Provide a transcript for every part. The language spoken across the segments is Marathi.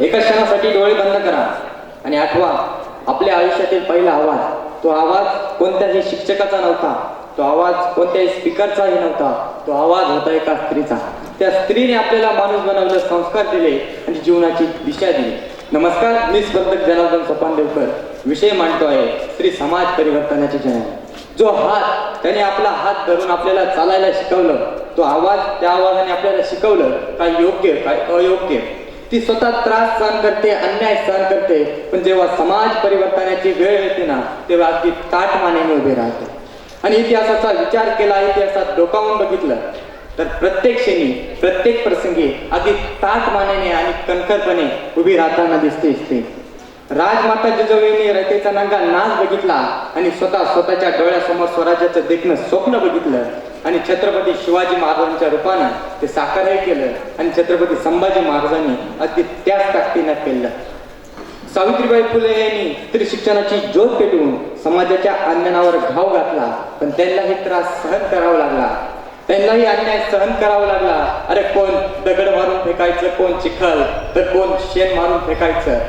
एका क्षणासाठी डोळे बंद करा आणि आठवा, आपल्या आयुष्यातील पहिला आवाज, तो आवाज कोणत्याही शिक्षकाचा नव्हता, तो आवाज कोणत्याही स्पीकरचाही नव्हता, तो आवाज होता एका स्त्रीचा. त्या स्त्रीने आपल्याला माणूस बनवलं, संस्कार दिले आणि जीवनाची दिशा दिली. नमस्कार, मी स्पर्धक जनार्दन सोपानदेवकर. विषय मांडतो आहे स्त्री समाज परिवर्तनाची जननी. जो हात, त्याने आपला हात धरून आपल्याला चालायला शिकवलं, तो आवाज, त्या आवाजाने आपल्याला शिकवलं काय योग्य काय अयोग्य. ती स्वतः त्रास सहन करते, अन्याय सहन करते, पण जेव्हा समाज परिवर्तनाची वेळ येते ना, तेव्हा अगदी ताठ मानेने उभे राहते. आणि इतिहासाचा विचार केला, इतिहासात डोकावून बघितलं तर प्रत्येक क्षणी, प्रत्येक प्रसंगी अगदी ताठ मानेने आणि कणखरपणे उभी राहताना दिसते स्त्री. राजमाता जिजाऊंनी रयतेचा नंगा नाच बघितला आणि स्वतःच्या डोळ्यासमोर स्वराज्याचं देखणं स्वप्न बघितलं आणि छत्रपती शिवाजी महाराजांच्या रूपानं ते साकारही केलं आणि छत्रपती संभाजी महाराजांनी अगदी त्याच ताकदीनं केलं. सावित्रीबाई फुले यांनी स्त्री शिक्षणाची ज्योत पेटवून समाजाच्या आंदणावर घाव घातला, पण त्यांनाही त्रास सहन करावा लागला, त्यांनाही अन्याय सहन करावा लागला. अरे कोण दगड मारून फेकायचं, कोण चिखल, तर कोण शेण मारून फेकायचं.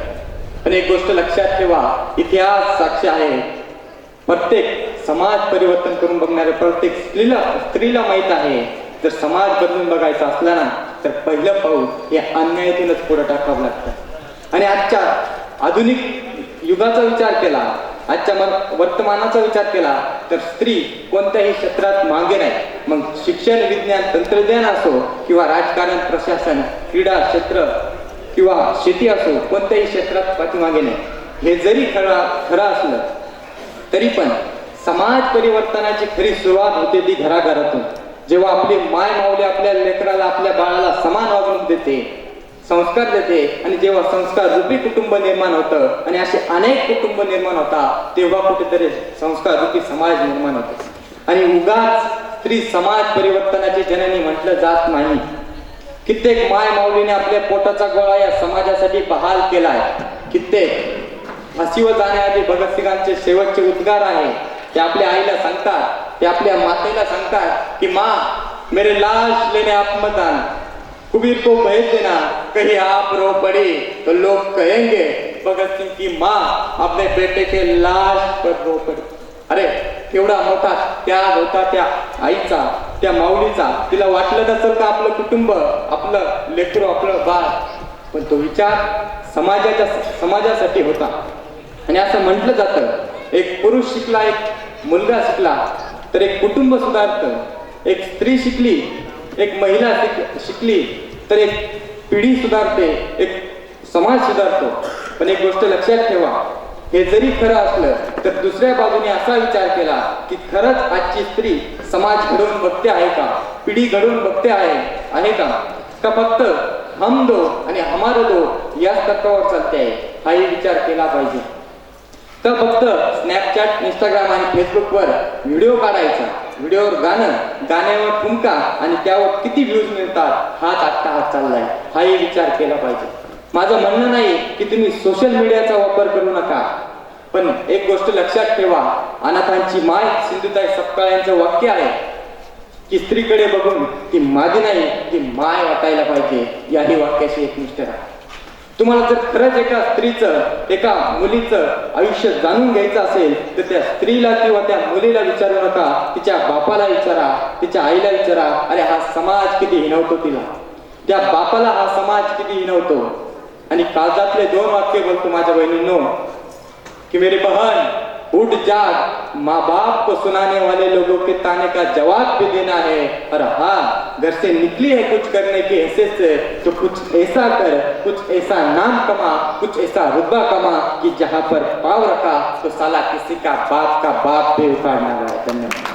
पण एक गोष्ट लक्षात ठेवा, इतिहास साक्ष आहे, प्रत्येक समाज परिवर्तन करून बघणाऱ्या प्रत्येक स्त्रीला माहित आहे, जर समाज बदलून बघायचा असला ना, तर पहिलं पाऊल हे अन्यायातूनच पुढे टाकावं लागतं. आणि आजच्या आधुनिक युगाचा विचार केला, आजच्या वर्तमानाचा विचार केला तर स्त्री कोणत्याही क्षेत्रात मागे नाही. मग शिक्षण, विज्ञान, तंत्रज्ञान असो किंवा राजकारण, प्रशासन, क्रीडा क्षेत्र किंवा शेती असो, कोणत्याही क्षेत्रात पाठीमागे नाही. हे जरी खरं असलं तरी पण समाज परिवर्तनाची खरी सुरुवात होते ती घराघरातून. जेव्हा आपली माय माऊली आपल्या लेकराला, आपल्या बाळाला समान वागणूक देते, संस्कार देते, आणि जेव्हा संस्कार रूपी कुटुंब निर्माण होतं आणि असे अनेक कुटुंब निर्माण होता, तेव्हा कुठेतरी संस्कार रूपी समाज निर्माण होतो. आणि उगाच स्त्री समाज परिवर्तनाची जननी म्हटलं जात नाही. कित्येक माय माऊलीने आपल्या पोटाचा गोळा या समाजासाठी बहाल केलाय. कित्येक फाशीवर जाण्याआधी भगतसिंगांचे शेवटचे उद्गार आहे, ते आपल्या आईला सांगतात, ते आपल्या मातेला सांगतात की माँ मेरे लाश लेने आप मत आना, कुबीर को भेज देना, कहीं आप रो पड़ी तो लोग कहेंगे भगत सिंह की माँ अपने बेटे के लाश पर रो पड़ी. अरे केवढा मोठा त्याग होता त्या आईचा, त्या माऊलीचा. तिला वाटलं नसेल का आपलं कुटुंब, आपलं लेकरू, आपलं बाळ, पण तो विचार समाजासाठी होता. आणि असं म्हटलं जातं, एक पुरुष शिकला, एक मुलगा शिकला तर एक कुटुंब सुधारतं. एक स्त्री शिकली, एक महिला शिकली तर एक पिढी सुधारते, एक समाज सुधारतो. पण एक गोष्ट लक्षात ठेवा, हे जरी खरं असलं तर दुसऱ्या बाजूने असा विचार केला की खरंच आजची स्त्री समाज घडवून बघते आहे का, पिढी घडवून बघते आहे का फक्त हम दो आणि हमारे दो याच तत्वावर चालते आहे, हाही विचार केला पाहिजे. तर फक्त स्नॅपचॅट, इंस्टाग्राम आणि फेसबुकवर व्हिडिओ काढायचा, व्हिडिओवर गाणं, गाण्यावर ठुमका आणि त्यावर किती व्ह्यूज मिळतात, हाच आत्ता हात चाललाय, हाही विचार केला पाहिजे. माझं म्हणणं नाही की तुम्ही सोशल मीडियाचा वापर करू नका, पण एक गोष्ट लक्षात ठेवा, अनाथांची माय सिंधुताई सपकाळ यांचं वाक्य आहे की स्त्रीकडे बघून ती मादी नाही, ती माय वाटायला पाहिजे. याही वाक्याशी एकनिष्ठ राहा. तुम्हाला जर खरंच एका स्त्रीचं, एका मुलीचं आयुष्य जाणून घ्यायचं असेल तर त्या स्त्रीला किंवा त्या मुलीला विचारू नका, तिच्या बापाला विचारा, तिच्या आईला विचारा. अरे हा समाज किती हिणवतो तिला, त्या बापाला हा समाज किती हिणवतो. आणि काळजातले 2 वाक्य बोलतो माझ्या बहिणींनो कि मेरी बहन उठ जाग, माँ बाप को सुनाने वाले लोगों के ताने का जवाब भी देना है. और हाँ, घर से निकली है कुछ करने की हैसियत से तो कुछ ऐसा कर, कुछ ऐसा नाम कमा, कुछ ऐसा रुतबा कमा कि जहाँ पर पाँव रखा तो साला किसी का बाप भी उखाड़ना है. धन्यवाद.